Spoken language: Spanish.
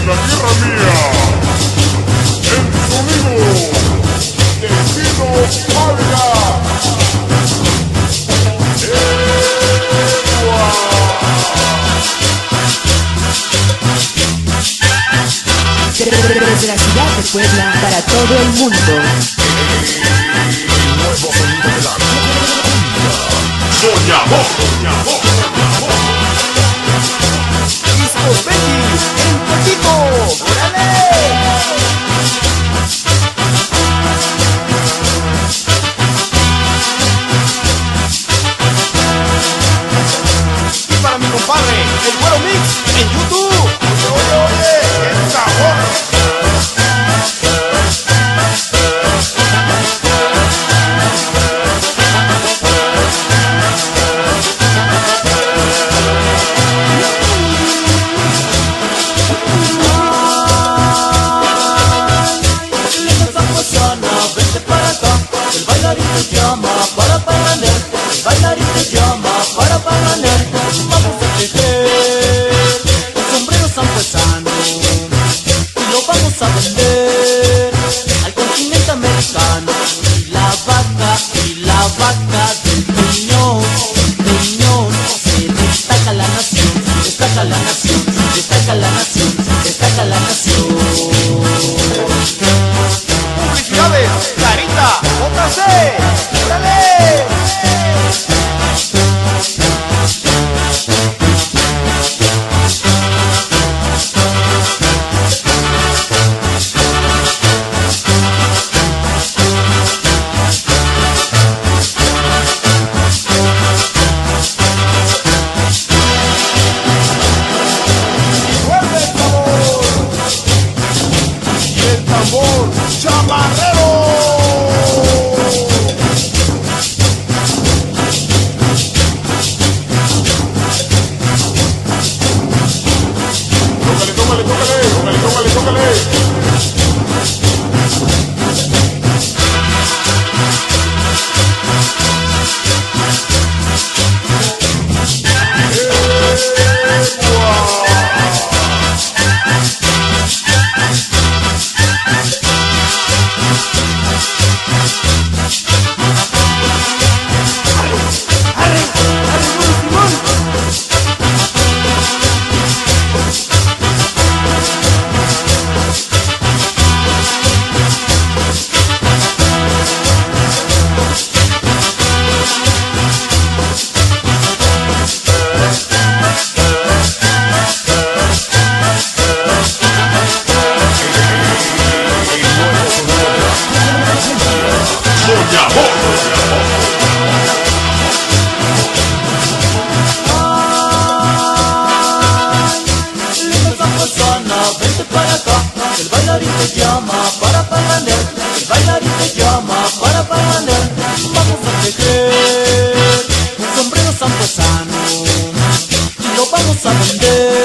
la tierra mía. El sonido de Tino Ávila. Desde la ciudad de Puebla para todo el mundo. Doña Voz. Disco Betty, el Patito, ¡órale! Y para mi compadre, el Güero Mix, en YouTube. Oye, ¡qué sabor! Vente para acá, el bailarín te llama para parrandear, el bailarín te llama para parrandear. Vamos a tejer un sombrero sanjuesano y lo vamos a vender al continente americano. Y la vaca del piñón, se destaca la nación, destaca la nación, destaca la nación, destaca la nación. ¡Felicidades! ¡Clarita! ¡JC! ¡Órale! ¡Vuelve el tambor! ¡Y el tambor chamarrero! Tócale. Vente para acá, el bailarín te llama para parrandear, el bailarín te llama para parrandear. Vamos a tejer un sombrero sanjuesano y lo vamos a vender